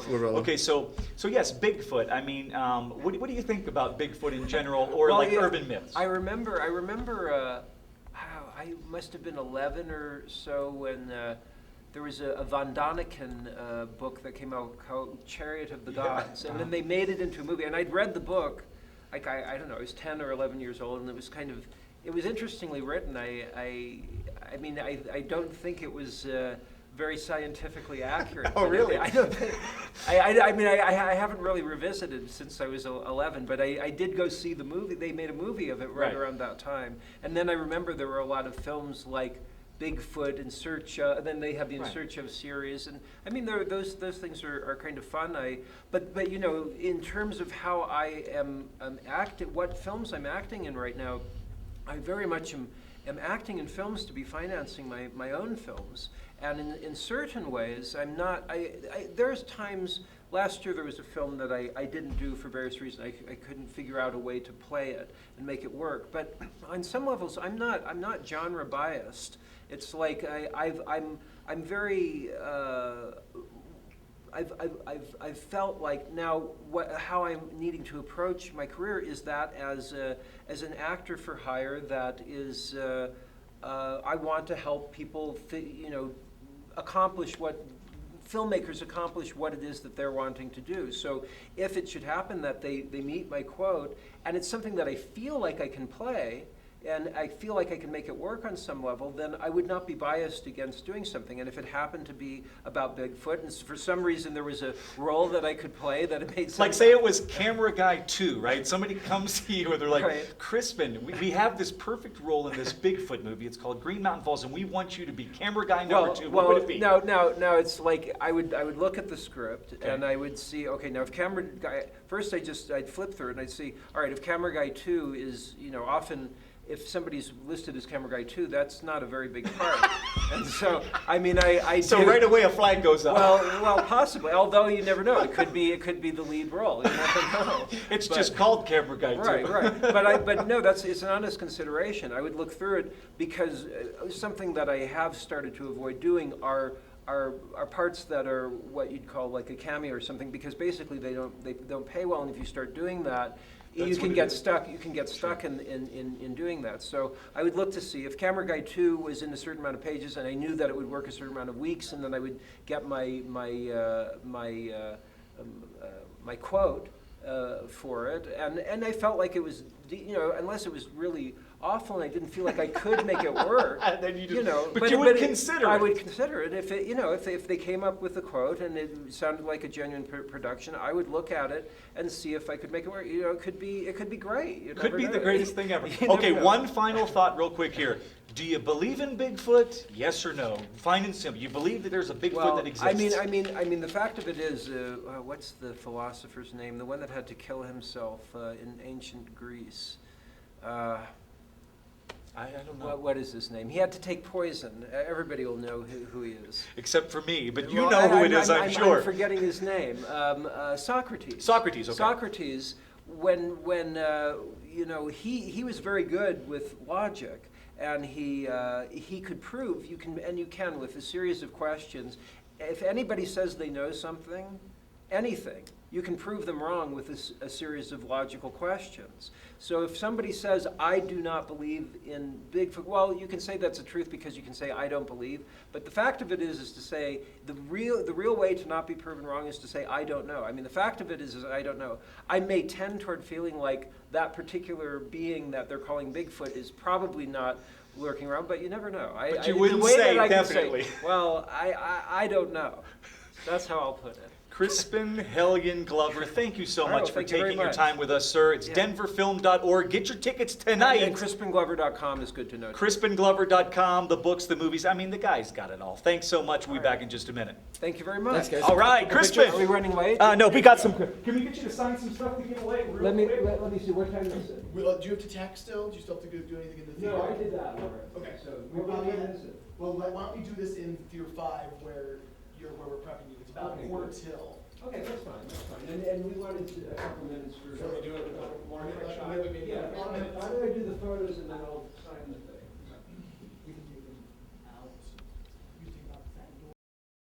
Okay, so yes, Bigfoot. I mean, what do you think about Bigfoot in general, or Well, like yeah, urban myths? I remember. I must have been 11 or so when there was a Von Daniken book that came out called Chariot of the Gods, and then they made it into a movie. And I'd read the book, like I don't know, I was 10 or 11 years old, and it was interestingly written. I mean, I don't think it was very scientifically accurate. Oh, really? I don't think. I mean, I haven't really revisited since I was 11, but I did go see the movie. They made a movie of it right around that time, and then I remember there were a lot of films like Bigfoot in Search of, and then they have the In Search of series, and I mean those things are kind of fun. But you know, in terms of how I am acting, what films I'm acting in right now, I very much am acting in films to be financing my own films. And in certain ways, I'm not, there's times, last year there was a film that I didn't do for various reasons. I couldn't figure out a way to play it and make it work. But on some levels, I'm not genre biased. It's like I'm very, I've felt like now how I'm needing to approach my career is that as an actor for hire that is, I want to help people, accomplish what filmmakers accomplish what it is that they're wanting to do. So if it should happen that they meet my quote, and it's something that I feel like I can play, and I feel like I can make it work on some level, then I would not be biased against doing something. And if it happened to be about Bigfoot, and for some reason there was a role that I could play that it made sense. Like, say it was Camera Guy 2, right? Somebody comes to you and they're like, Crispin, we have this perfect role in this Bigfoot movie. It's called Green Mountain Falls, and we want you to be Camera Guy number 2. What would it be? No, it's like I would look at the script and I would see, okay, now if Camera Guy, first I'd flip through it and I'd see, all right, if Camera Guy 2 is, often, if somebody's listed as Camera Guy 2, that's not a very big part. And so, I mean, So right away a flag goes up. Well, possibly. Although you never know. It could be the lead role. You never know. It's just called Camera Guy 2. Right. But no, it's an honest consideration. I would look through it because something that I have started to avoid doing are parts that are what you'd call like a cameo or something, because basically they don't pay well, and if you start doing that, you can get stuck in doing that. So I would look to see if Camera Guy 2 was in a certain amount of pages, and I knew that it would work a certain amount of weeks, and then I would get my quote for it, and I felt like it was, unless it was really awful and I didn't feel like I could make it work. Then you just, but you would consider it. I would consider it if if they came up with a quote and it sounded like a genuine production. I would look at it and see if I could make it work. It could be great. You could be know. the greatest thing ever. Okay, one final thought, real quick here. Do you believe in Bigfoot? Yes or no? Fine and simple. You believe that there's a Bigfoot that exists? I mean, the fact of it is, what's the philosopher's name? The one that had to kill himself in ancient Greece. I don't know. What is his name? He had to take poison. Everybody will know who he is. Except for me, but you know who it is, I'm sure. I'm forgetting his name. Socrates. Socrates, okay. Socrates, when he was very good with logic, and he could prove, you can with a series of questions. If anybody says they know something, anything, you can prove them wrong with a series of logical questions. So if somebody says, I do not believe in Bigfoot, well, you can say that's the truth because you can say, I don't believe. But the fact of it is to say, the real way to not be proven wrong is to say, I don't know. I mean, the fact of it is I don't know. I may tend toward feeling like that particular being that they're calling Bigfoot is probably not lurking around, but you never know. But you wouldn't say, definitely. Well, I don't know. That's how I'll put it. Crispin Glover, thank you so much for taking your time with us, sir. It's denverfilm.org. Get your tickets tonight. And CrispinGlover.com is good to know. CrispinGlover.com, the books, the movies. I mean, the guy's got it all. Thanks so much. We'll be back in just a minute. Thank you very much. Thanks, guys. All right, Crispin. Are we running late? No, we got some. Can we get you to sign some stuff to give away? Let me see. What time is it? Do you have to tack still? Do you still have to do anything in the theater? No, I did that. Okay. So Well, what is it? why don't we do this in Theater 5 where we're prepping you? It's about quarter till. Okay, that's fine. And we wanted a couple minutes for. Shall we do it with a more? Yeah. I'm gonna do the photos and then I'll